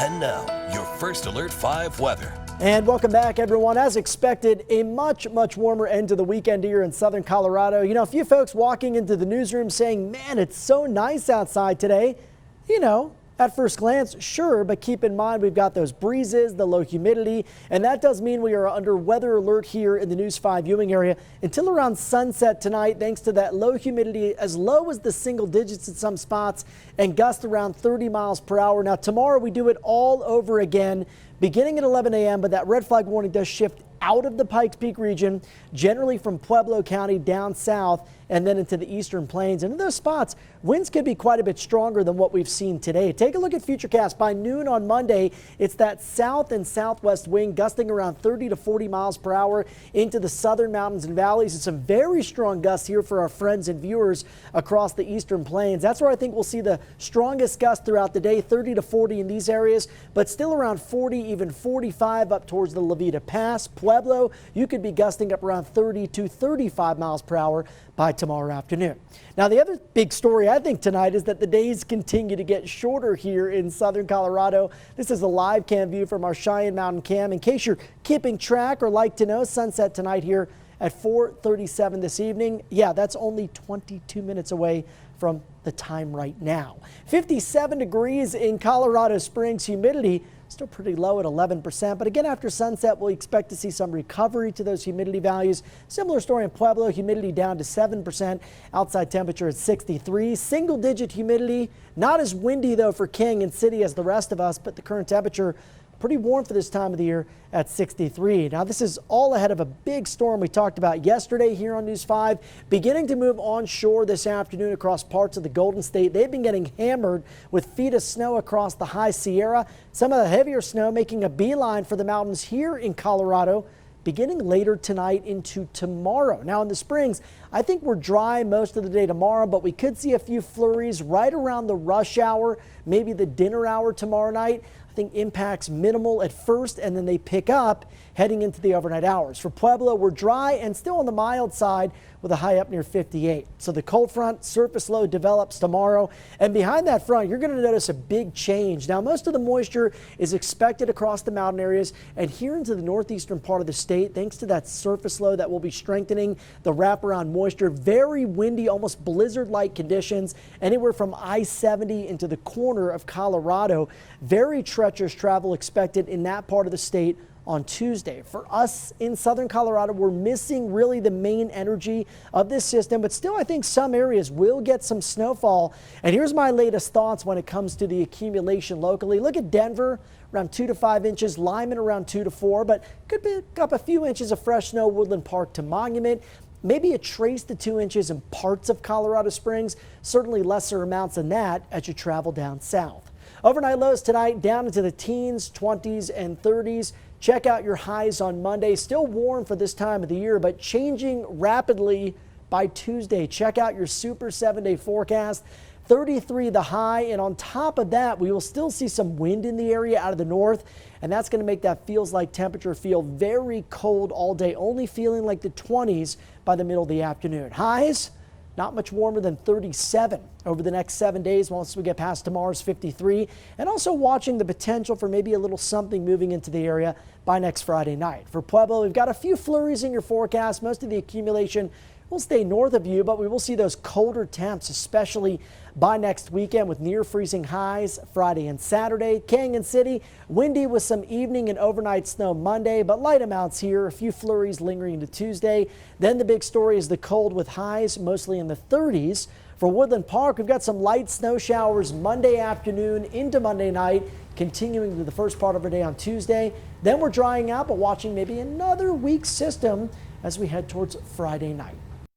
And now, your First Alert 5 weather. And welcome back, everyone. As expected, a much warmer end to the weekend here in southern Colorado. You know, a few folks walking into the newsroom saying, man, it's so nice outside today. You know, at first glance, sure, but keep in mind we've got those breezes, the low humidity, and that does mean we are under weather alert here in the News 5 viewing area until around sunset tonight, thanks to that low humidity as low as the single digits in some spots and gusts around 30 miles per hour. Now, tomorrow we do it all over again, beginning at 11 a.m., but that red flag warning does shift out of the Pikes Peak region, generally from Pueblo County down south and then into the eastern plains. And in those spots, winds could be quite a bit stronger than what we've seen today. Take a look at Futurecast. By noon on Monday, it's that south and southwest wind gusting around 30 to 40 miles per hour into the southern mountains and valleys, and some very strong gusts here for our friends and viewers across the eastern plains. That's where I think we'll see the strongest gusts throughout the day, 30 to 40 in these areas, but still around 40, even 45 up towards the Levita Pass. Pueblo, you could be gusting up around 30 to 35 miles per hour by tomorrow afternoon. Now, the other big story I think tonight is that the days continue to get shorter here in southern Colorado. This is a live cam view from our Cheyenne Mountain Cam. In case you're keeping track or like to know, sunset tonight here at 4:37 this evening. Yeah, that's only 22 minutes away from the time right now. 57 degrees in Colorado Springs. Humidity still pretty low at 11%, but again, after sunset, we'll expect to see some recovery to those humidity values. Similar story in Pueblo, humidity down to 7%, outside temperature at 63. Single digit humidity, not as windy though for King and City as the rest of us, but the current temperature pretty warm for this time of the year at 63. Now, this is all ahead of a big storm we talked about yesterday here on News 5, beginning to move onshore this afternoon across parts of the Golden State. They've been getting hammered with feet of snow across the High Sierra. Some of the heavier snow making a beeline for the mountains here in Colorado, beginning later tonight into tomorrow. Now, in the Springs, I think we're dry most of the day tomorrow, but we could see a few flurries right around the rush hour, maybe the dinner hour tomorrow night. I think impacts minimal at first, and then they pick up heading into the overnight hours. For Pueblo, we're dry and still on the mild side with a high up near 58. So the cold front surface low develops tomorrow, and behind that front, you're going to notice a big change. Now, most of the moisture is expected across the mountain areas and here into the northeastern part of the state, thanks to that surface low that will be strengthening the wraparound moisture. Very windy, almost blizzard-like conditions, anywhere from I-70 into the corner of Colorado. Very treacherous travel expected in that part of the state on Tuesday. For us in southern Colorado, we're missing really the main energy of this system, but still I think some areas will get some snowfall. And here's my latest thoughts when it comes to the accumulation locally. Look at Denver, around 2 to 5 inches, Lyman around 2 to 4, but could pick up a few inches of fresh snow, Woodland Park to Monument. Maybe a trace to 2 inches in parts of Colorado Springs, certainly lesser amounts than that as you travel down south. Overnight lows tonight down into the teens, 20s and 30s. Check out your highs on Monday. Still warm for this time of the year, but changing rapidly by Tuesday. Check out your super 7-day forecast. 33 the high, and on top of that, we will still see some wind in the area out of the north, and that's going to make that feels like temperature feel very cold all day, only feeling like the 20s by the middle of the afternoon. Highs, not much warmer than 37 over the next 7 days once we get past tomorrow's 53, and also watching the potential for maybe a little something moving into the area by next Friday night. For Pueblo, we've got a few flurries in your forecast. Most of the accumulation will stay north of you, but we will see those colder temps, especially by next weekend with near freezing highs Friday and Saturday. Canyon City, windy with some evening and overnight snow Monday, but light amounts here. A few flurries lingering into Tuesday. Then the big story is the cold with highs mostly in the 30s. For Woodland Park, we've got some light snow showers Monday afternoon into Monday night, continuing to the first part of our day on Tuesday. Then we're drying out, but watching maybe another weak system as we head towards Friday night.